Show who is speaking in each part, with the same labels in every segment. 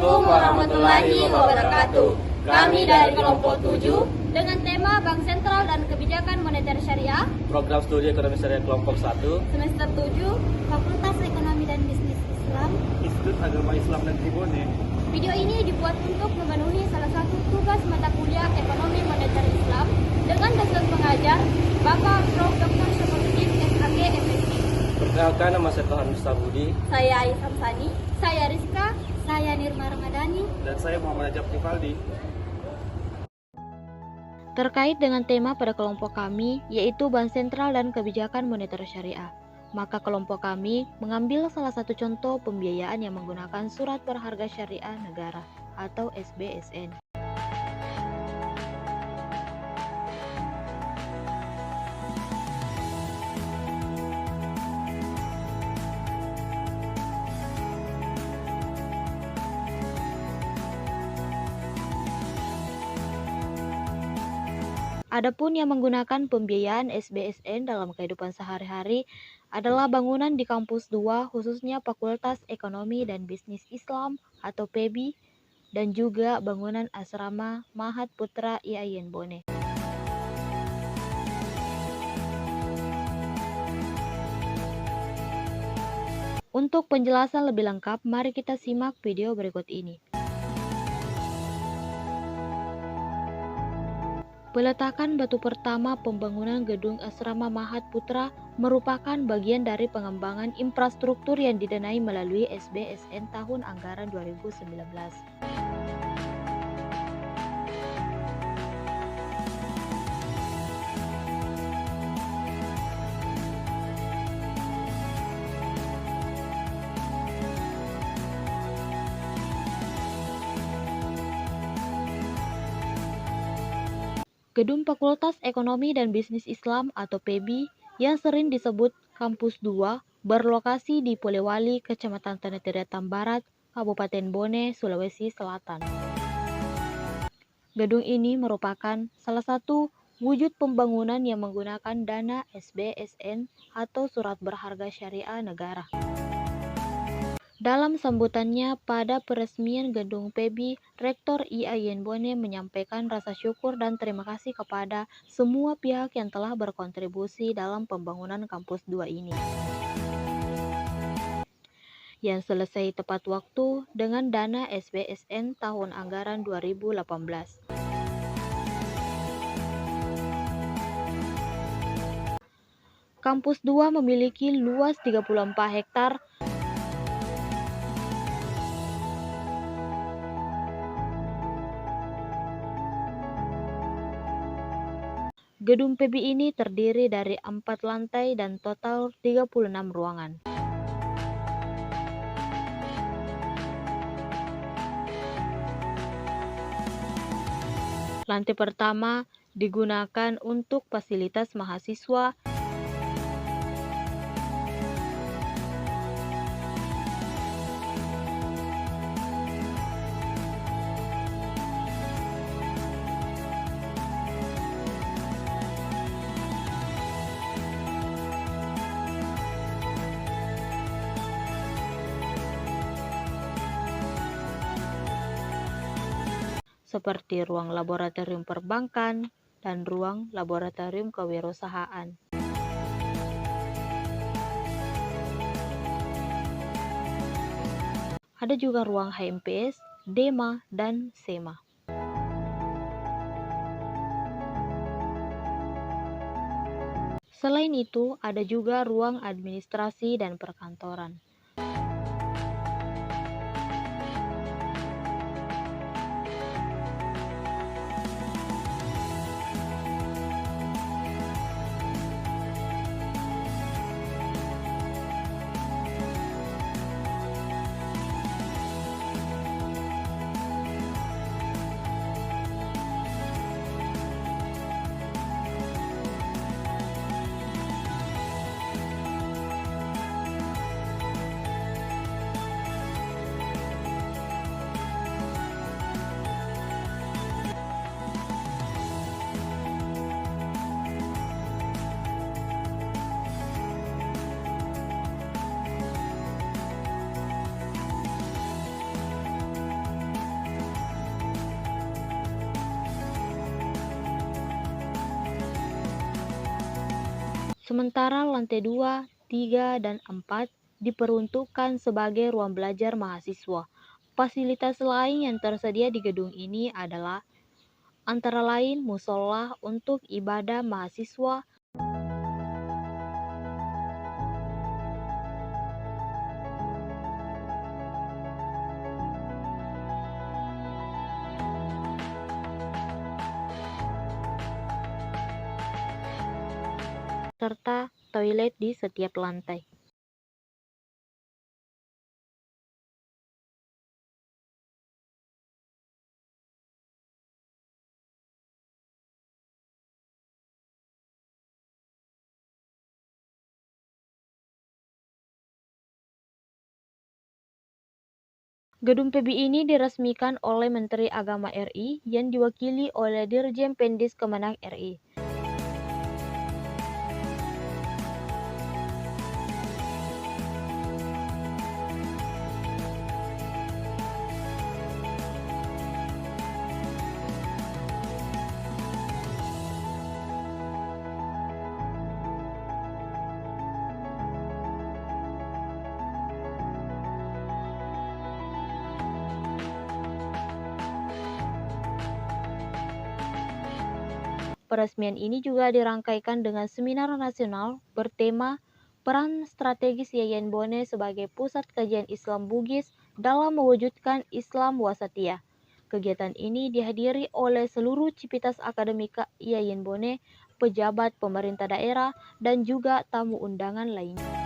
Speaker 1: Assalamualaikum warahmatullahi wabarakatuh. Kami dari kelompok 7
Speaker 2: dengan tema Bank Sentral dan Kebijakan Moneter Syariah,
Speaker 3: Program Studi Ekonomi Syariah kelompok 1,
Speaker 2: semester 7, Fakultas Ekonomi dan Bisnis Islam,
Speaker 3: Institut Agama Islam Negeri Bone.
Speaker 2: Video ini dibuat untuk memenuhi salah satu tugas mata kuliah Ekonomi Moneter Islam dengan dosen pengajar Bapak Prof. Dr. Syafruddin SAG MSc.
Speaker 3: Perkenalkan, nama saya Tohan Mustabudi.
Speaker 2: Saya Ais Hamsani, saya Rizka, saya Nirma Ramadhani.
Speaker 3: Dan saya Muhammad Ajab Rivaldi.
Speaker 4: Terkait dengan tema pada kelompok kami, yaitu Bank Sentral dan Kebijakan Moneter Syariah, maka kelompok kami mengambil salah satu contoh pembiayaan yang menggunakan surat berharga syariah negara atau SBSN. Adapun yang menggunakan pembiayaan SBSN dalam kehidupan sehari-hari adalah bangunan di kampus 2, khususnya Fakultas Ekonomi dan Bisnis Islam atau PEBI, dan juga bangunan asrama Mahat Putra IAIN Bone. Untuk penjelasan lebih lengkap, mari kita simak video berikut ini. Peletakan batu pertama pembangunan gedung asrama Mahat Putra merupakan bagian dari pengembangan infrastruktur yang didanai melalui SBSN tahun anggaran 2019. Gedung Fakultas Ekonomi dan Bisnis Islam atau PEBI yang sering disebut Kampus 2 berlokasi di Polewali, Kecamatan Tanah Tiratan Barat, Kabupaten Bone, Sulawesi Selatan. Gedung ini merupakan salah satu wujud pembangunan yang menggunakan dana SBSN atau Surat Berharga Syariah Negara. Dalam sambutannya pada peresmian gedung PEBI, Rektor IAIN Bone menyampaikan rasa syukur dan terima kasih kepada semua pihak yang telah berkontribusi dalam pembangunan kampus 2 ini, yang selesai tepat waktu dengan dana SBSN tahun anggaran 2018. Kampus 2 memiliki luas 34 hektar. Gedung PEBI ini terdiri dari 4 lantai dan total 36 ruangan. Lantai pertama digunakan untuk fasilitas mahasiswa. Seperti ruang laboratorium perbankan dan ruang laboratorium kewirausahaan. Ada juga ruang HMPS, DEMA, dan SEMA. Selain itu, ada juga ruang administrasi dan perkantoran. Sementara lantai 2, 3, dan 4 diperuntukkan sebagai ruang belajar mahasiswa. Fasilitas lain yang tersedia di gedung ini adalah antara lain musola untuk ibadah mahasiswa, serta toilet di setiap lantai. Gedung PB ini diresmikan oleh Menteri Agama RI yang diwakili oleh Dirjen Pendis Kemenak RI. Peresmian ini juga dirangkaikan dengan seminar nasional bertema Peran Strategis Yayan Bone sebagai Pusat Kajian Islam Bugis dalam mewujudkan Islam Wasatiyah. Kegiatan ini dihadiri oleh seluruh Civitas Akademika Yayan Bone, pejabat pemerintah daerah, dan juga tamu undangan lainnya.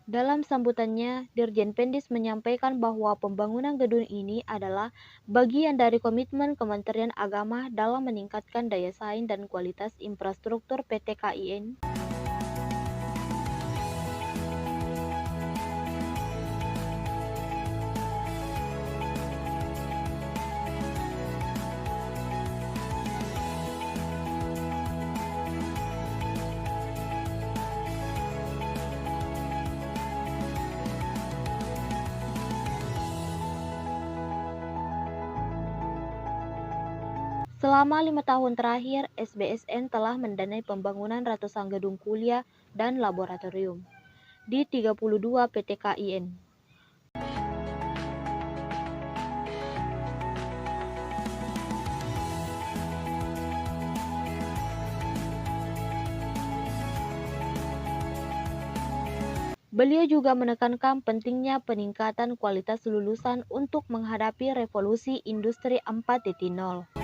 Speaker 4: Dalam sambutannya, Dirjen Pendis menyampaikan bahwa pembangunan gedung ini adalah bagian dari komitmen Kementerian Agama dalam meningkatkan daya saing dan kualitas infrastruktur PT KIN. Selama 5 tahun terakhir, SBSN telah mendanai pembangunan ratusan gedung kuliah dan laboratorium di 32 PT KIN. Beliau juga menekankan pentingnya peningkatan kualitas lulusan untuk menghadapi revolusi industri 4.0.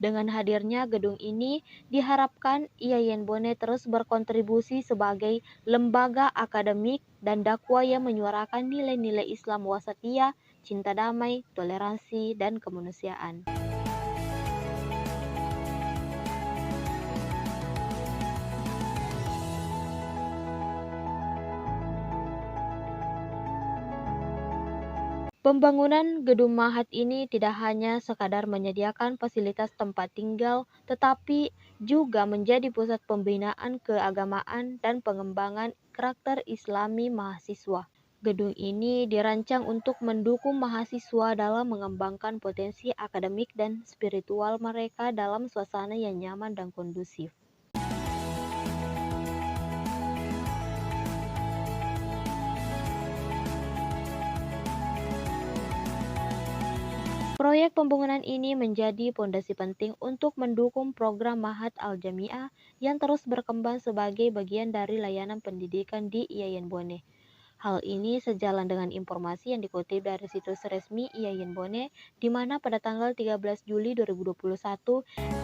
Speaker 4: Dengan hadirnya gedung ini, diharapkan Yayan Bone terus berkontribusi sebagai lembaga akademik dan dakwah yang menyuarakan nilai-nilai Islam Wasatiyah, cinta damai, toleransi, dan kemanusiaan. Pembangunan gedung Mahat ini tidak hanya sekadar menyediakan fasilitas tempat tinggal, tetapi juga menjadi pusat pembinaan keagamaan dan pengembangan karakter Islami mahasiswa. Gedung ini dirancang untuk mendukung mahasiswa dalam mengembangkan potensi akademik dan spiritual mereka dalam suasana yang nyaman dan kondusif. Proyek pembangunan ini menjadi pondasi penting untuk mendukung program Mahat Al-Jamiah yang terus berkembang sebagai bagian dari layanan pendidikan di Yayan Bone. Hal ini sejalan dengan informasi yang dikutip dari situs resmi Yayan Bone, di mana pada tanggal 13 Juli 2021,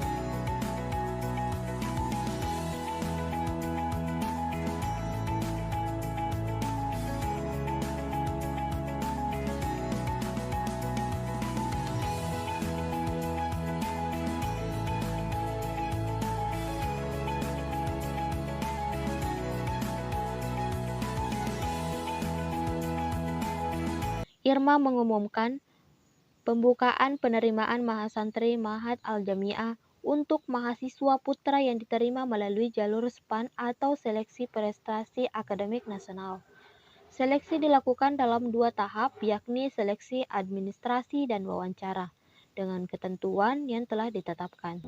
Speaker 4: Irma mengumumkan pembukaan penerimaan mahasantri Ma'had Al-Jami'ah untuk mahasiswa putra yang diterima melalui jalur SPAN atau Seleksi Prestasi Akademik Nasional. Seleksi dilakukan dalam 2 tahap, yakni seleksi administrasi dan wawancara, dengan ketentuan yang telah ditetapkan.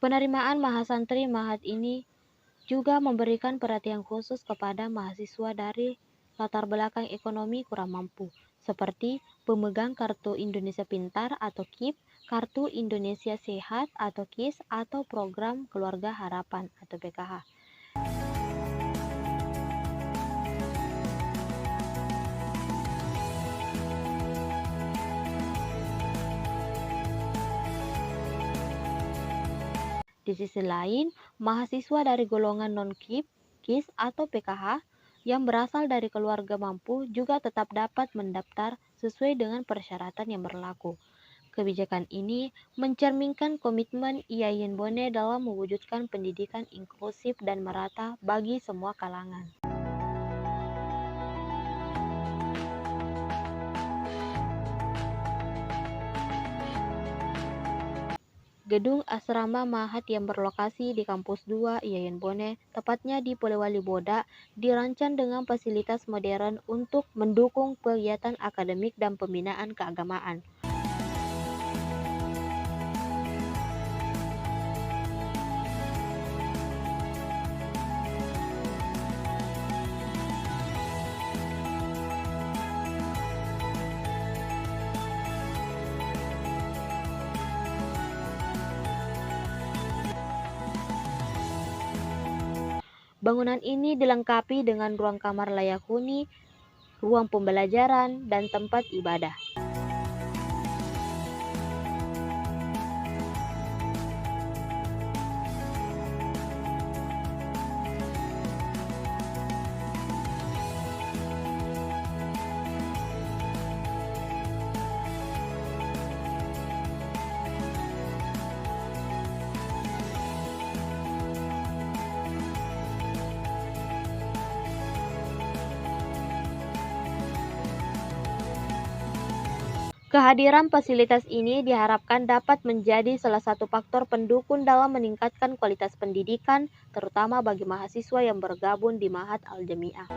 Speaker 4: Penerimaan mahasantri Ma'had ini juga memberikan perhatian khusus kepada mahasiswa dari latar belakang ekonomi kurang mampu, seperti pemegang Kartu Indonesia Pintar atau KIP, Kartu Indonesia Sehat atau KIS, atau Program Keluarga Harapan atau PKH. Di sisi lain, mahasiswa dari golongan non-KIP, KIS, atau PKH yang berasal dari keluarga mampu juga tetap dapat mendaftar sesuai dengan persyaratan yang berlaku. Kebijakan ini mencerminkan komitmen IAIN Bone dalam mewujudkan pendidikan inklusif dan merata bagi semua kalangan. Gedung asrama Ma'had yang berlokasi di Kampus 2 IAIN Bone, tepatnya di Polewali Boda, dirancang dengan fasilitas modern untuk mendukung kegiatan akademik dan pembinaan keagamaan. Bangunan ini dilengkapi dengan ruang kamar layak huni, ruang pembelajaran, dan tempat ibadah. Kehadiran fasilitas ini diharapkan dapat menjadi salah satu faktor pendukung dalam meningkatkan kualitas pendidikan, terutama bagi mahasiswa yang bergabung di Ma'had Al-Jami'ah.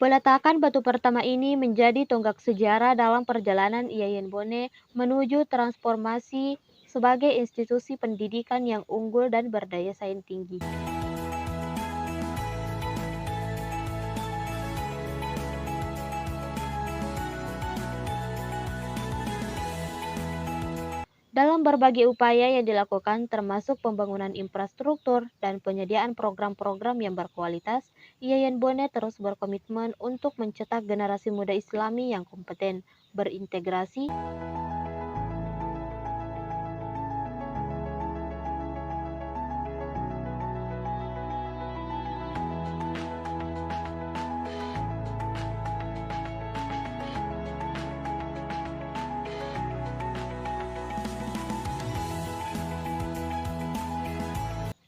Speaker 4: Peletakan batu pertama ini menjadi tonggak sejarah dalam perjalanan IAIN Bone menuju transformasi sebagai institusi pendidikan yang unggul dan berdaya saing tinggi. Dalam berbagai upaya yang dilakukan termasuk pembangunan infrastruktur dan penyediaan program-program yang berkualitas, IAIN Bone terus berkomitmen untuk mencetak generasi muda Islami yang kompeten, berintegrasi,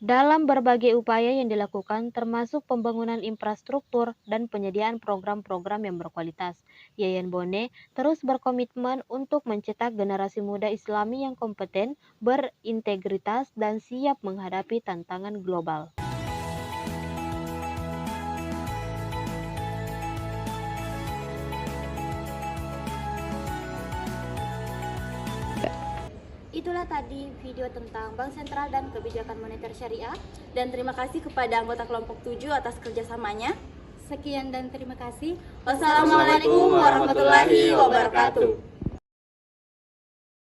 Speaker 4: dalam berbagai upaya yang dilakukan termasuk pembangunan infrastruktur dan penyediaan program-program yang berkualitas, IAIN Bone terus berkomitmen untuk mencetak generasi muda Islami yang kompeten, berintegritas, dan siap menghadapi tantangan global.
Speaker 2: Itulah tadi video tentang Bank Sentral dan Kebijakan Moneter Syariah.
Speaker 1: Dan terima kasih kepada anggota kelompok 7 atas kerjasamanya.
Speaker 2: Sekian dan terima kasih.
Speaker 1: Wassalamualaikum warahmatullahi wabarakatuh.